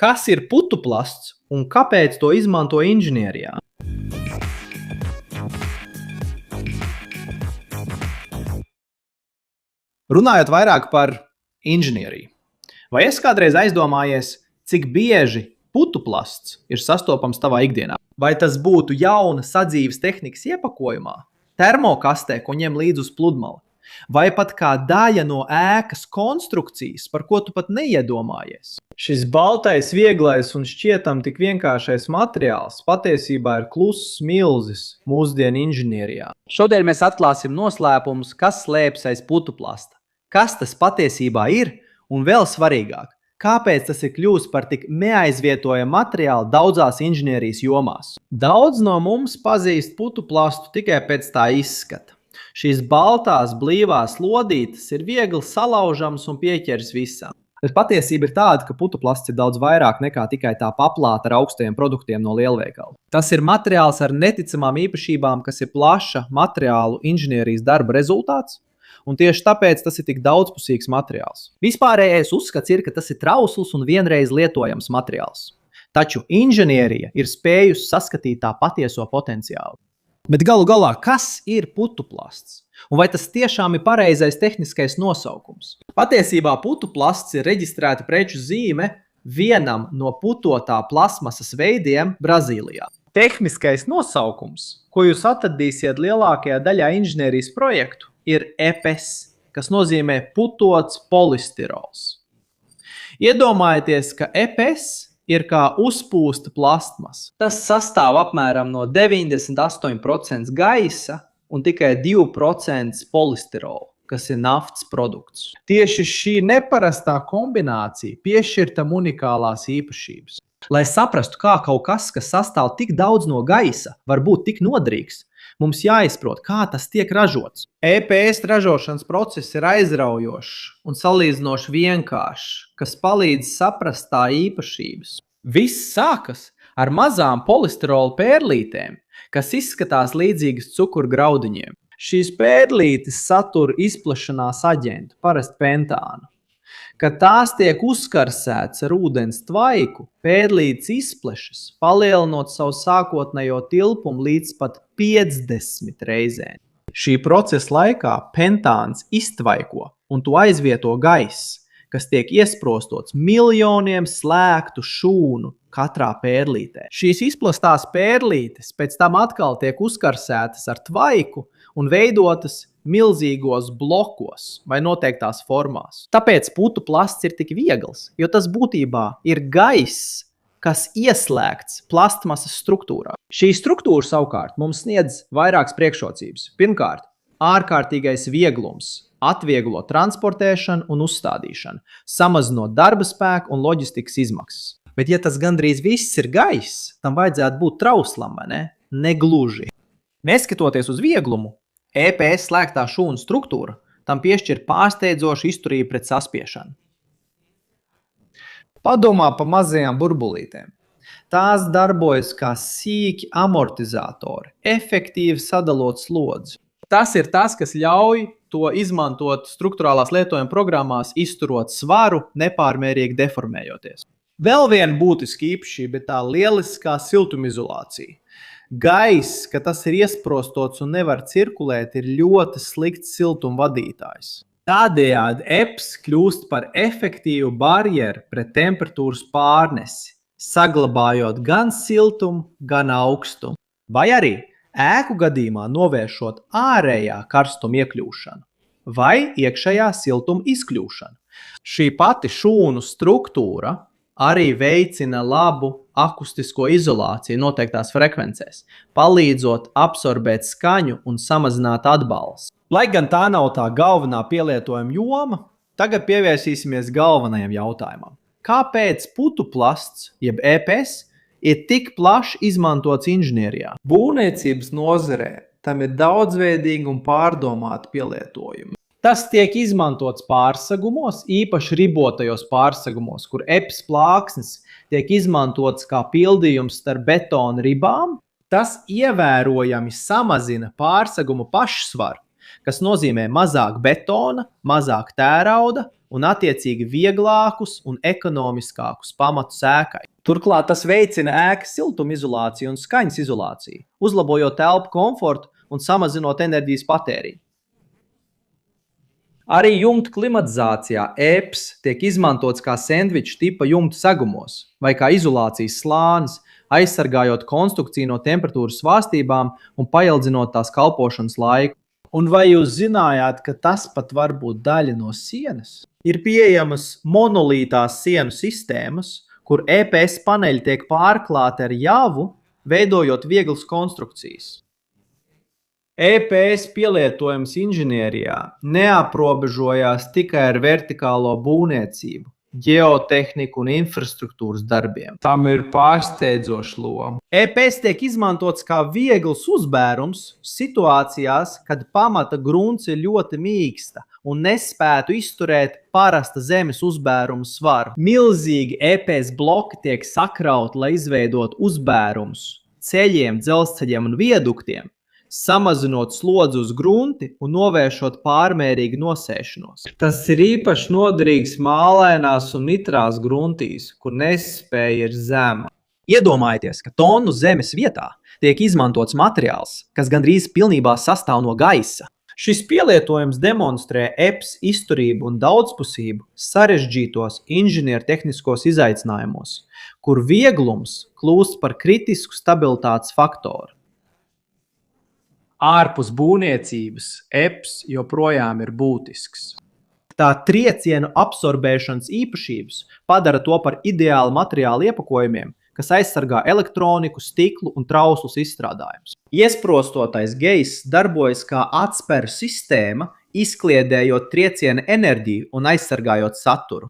Kas ir putuplasts un kāpēc to izmanto inženierijā? Runājot vairāk par inženieriju, vai esi kādreiz aizdomājies, cik bieži putuplasts ir sastopams tavā ikdienā? Vai tas būtu jauna sadzīves tehnikas iepakojumā, termokastē, ko ņem līdz uz pludmali, vai pat kā daļa no ēkas konstrukcijas, par ko tu pat neiedomājies? Šis baltais, vieglais un šķietam tik vienkāršais materiāls patiesībā ir kluss milzis mūsdienu inženierijā. Šodien mēs atklāsim noslēpumus, kas slēpjas aiz putuplasta. Kas tas patiesībā ir un vēl svarīgāk, kāpēc tas ir kļūst par tik neaizvietojamu materiālu daudzās inženierijas jomās. Daudz no mums pazīst putuplastu tikai pēc tā izskata. Šīs baltās, blīvās lodītes ir viegli salaužamas un pieķeras visam. Bet patiesība ir tāda, ka putuplasts ir daudz vairāk nekā tikai tā paplāta ar augstajiem produktiem no lielveikala. Tas ir materiāls ar neticamām īpašībām, kas ir plaša materiālu inženierijas darba rezultāts, un tieši tāpēc tas ir tik daudzpusīgs materiāls. Vispārējais uzskats ir, ka tas ir trausls un vienreiz lietojams materiāls. Taču inženierija ir spējusi saskatīt tā patieso potenciālu. Bet galu galā, kas ir putuplasts? Un vai tas tiešām ir pareizais tehniskais nosaukums? Patiesībā putuplasts ir reģistrēta preču zīme vienam no putotā plasmasas veidiem Brazīlijā. Tehniskais nosaukums, ko jūs atradīsiet lielākajā daļā inženierijas projektu, ir EPS, kas nozīmē putots polistirols. Iedomājieties, ka EPS ir kā uzpūsta plastmasa. Tas sastāv apmēram no 98% gaisa un tikai 2% polistirola, kas ir naftas produkts. Tieši šī neparastā kombinācija piešķir tam unikālās īpašības. Lai saprastu, kā kaut kas sastāv tik daudz no gaisa, var būt tik noderīgs, mums jāizprot, kā tas tiek ražots. EPS ražošanas process ir aizraujošs un salīdzinoši vienkāršs, kas palīdz saprast tā īpašības. Viss sākas ar mazām polistirola pērlītēm, kas izskatās līdzīgas cukurgraudiņiem. Šīs pērlītes satur izplešanās aģentu, parasti pentānu. Kad tās tiek uzkarsētas ar ūdens tvaiku, pērlītes izplešas, palielinot savu sākotnējo tilpumu līdz pat 50 reizēm. Šī procesa laikā pentāns iztvaiko un to aizvieto gaiss, kas tiek iesprostots miljoniem slēgtu šūnu katrā pērlītē. Šīs izplastās pērlītes pēc tam atkal tiek uzkarsētas ar tvaiku un veidotas milzīgos blokos vai noteiktās formās. Tāpēc putuplasts ir tik viegls, jo tas būtībā ir gaiss, kas ieslēgts plastmasas struktūrā. Šī struktūra savukārt mums sniedz vairākas priekšrocības. Pirmkārt, ārkārtīgais vieglums atvieglo transportēšanu un uzstādīšanu, samazinot darba spēku un loģistikas izmaksas. Bet ja tas gandrīz viss ir gaiss, tam vajadzētu būt trauslam, vai ne? Negluži. Neskatoties uz vieglumu, EPS slēgtā šūnu struktūra tam piešķir pārsteidzošu izturību pret saspiešanu. Padomā pa mazajām burbulītēm. Tās darbojas kā sīki amortizatori, efektīvi sadalot slodzi. Tas ir tas, kas ļauj to izmantot struktūrālās lietojuma programmās, izturot svaru, nepārmērīgi deformējoties. Vēl viena būtiska īpašība ir tā lieliskā siltumizolācija. Gaiss, ka tas ir iesprostots un nevar cirkulēt, ir ļoti slikts siltumvadītājs. Tādējādi EPS kļūst par efektīvu barjeru pret temperatūras pārnesi, saglabājot gan siltumu, gan augstumu. Vai arī ēku gadījumā novēršot ārējā karstuma iekļūšanu vai iekšējā siltuma izkļūšanu. Šī pati šūnu struktūra arī veicina labu akustisko izolāciju noteiktās frekvencēs, palīdzot absorbēt skaņu un samazināt atbalstu. Lai gan tā nav tā galvenā pielietojuma joma, tagad pievērsīsimies galvenajam jautājumam. Kāpēc putuplasts, jeb EPS, ir tik plaši izmantots inženierijā? Būvniecības nozarē tam ir daudzveidīgi un pārdomāti pielietojumi. Tas tiek izmantots pārsegumos, īpaši ribotajos pārsegumos, kur EPS plāksnes tiek izmantots kā pildījums starp betona ribām. Tas ievērojami samazina pārsegumu pašsvaru, kas nozīmē mazāk betona, mazāk tērauda un attiecīgi vieglākus un ekonomiskākus pamatus ēkai. Turklāt tas veicina ēkas siltumizolāciju un skaņas izolāciju, uzlabojot telpu komfortu un samazinot enerģijas patēriņu. Arī jumtu klimatizācijā EPS tiek izmantots kā sendviču tipa jumtu segumos vai kā izolācijas slānis, aizsargājot konstrukciju no temperatūras svārstībām un paildzinot tās kalpošanas laiku. Un vai jūs zinājāt, ka tas pat var būt daļa no sienas? Ir pieejamas monolītās sienu sistēmas, kur EPS paneļi tiek pārklāti ar javu, veidojot vieglas konstrukcijas. EPS pielietojums inženierijā neaprobežojās tikai ar vertikālo būvniecību, ģeotehniku un infrastruktūras darbiem. Tam ir pārsteidzoša loma. EPS tiek izmantots kā viegls uzbērums situācijās, kad pamata grunts ir ļoti mīksta un nespētu izturēt parasta zemes uzbēruma svaru. Milzīgi EPS bloki tiek sakrauti, lai izveidotu uzbērumus ceļiem, dzelzceļiem un vieduktiem, samazinot slodzi uz grunti un novēršot pārmērīgu nosēšanos. Tas ir īpaši noderīgs mālainās un mitrās gruntīs, kur nespēja ir zema. Iedomājieties, ka tonu zemes vietā tiek izmantots materiāls, kas gandrīz pilnībā sastāv no gaisa. Šis pielietojums demonstrē EPS izturību un daudzpusību sarežģītos inženiertehniskos izaicinājumos, kur vieglums kļūst par kritisku stabilitātes faktoru. Ārpus būvniecības EPS joprojām ir būtisks. Tā triecienu absorbēšanas īpašības padara to par ideālu materiālu iepakojumiem, kas aizsargā elektroniku, stiklu un trauslus izstrādājumus. Iesprostotais geiss darbojas kā atsperu sistēma, izkliedējot trieciena enerģiju un aizsargājot saturu.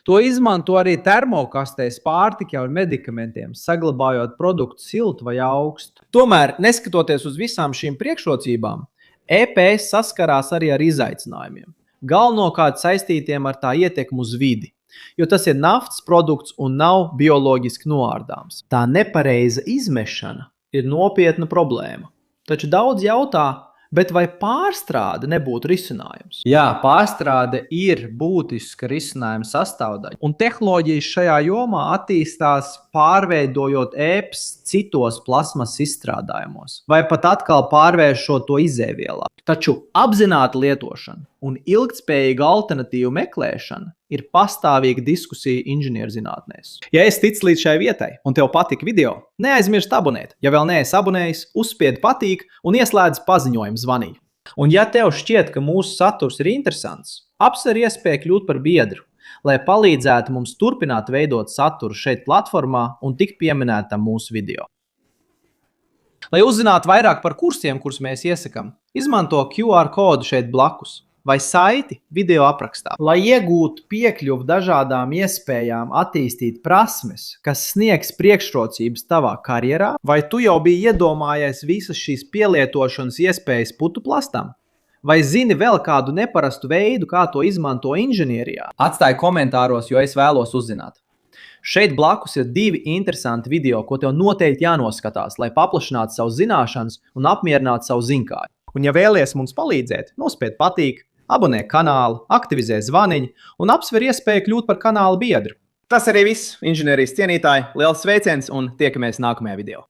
To izmanto arī termokastēs pārtikai un medikamentiem, saglabājot produktu siltu vai augstu. Tomēr, neskatoties uz visām šīm priekšrocībām, EPS saskarās arī ar izaicinājumiem, galvenokārt saistītiem ar tā ietekmu uz vidi, jo tas ir naftas produkts un nav bioloģiski noārdāms. Tā nepareiza izmešana ir nopietna problēma, taču daudz jautā, bet vai pārstrāde nebūtu risinājums? Jā, pārstrāde ir būtiska risinājuma sastāvdaļa. Un tehnoloģijas šajā jomā attīstās pārveidojot EPS citos plasmas izstrādājumos, vai pat atkal pārvēršot to izēvielā. Taču apzināta lietošana un ilgtspējīga alternatīvu meklēšana ir pastāvīga diskusija inženierzinātnēs. Ja es ticu līdz šai vietai un tev patika video, neaizmirst abonēt. Ja vēl neesi abonējis, uzspied patīk un ieslēdz paziņojumu zvaniņu. Un ja tev šķiet, ka mūsu saturs ir interesants, apsver iespēju kļūt par biedru, lai palīdzētu mums turpināt veidot saturu šeit platformā un tik pieminētam mūsu video. Lai uzzinātu vairāk par kursiem, kurus mēs iesakam, izmanto QR kodu šeit blakus vai saiti video aprakstā. Lai iegūtu piekļuvu dažādām iespējām attīstīt prasmes, kas sniegs priekšrocības tavā karjerā, vai tu jau biji iedomājies visas šīs pielietošanas iespējas putuplastam? Vai zini vēl kādu neparastu veidu, kā to izmanto inženierijā? Atstāj komentāros, jo es vēlos uzzināt. Šeit blakus ir 2 interesanti video, ko tev noteikti jānoskatās, lai paplašinātu savu zināšanas un apmierinātu savu ziņkāri. Un ja vēlies mums palīdzēt, nospied patīk, abonē kanālu, aktivizē zvaniņu un apsver iespēju kļūt par kanāla biedru. Tas arī viss, inženierijas cienītāji. Liels sveiciens un tiekamies nākamajā video.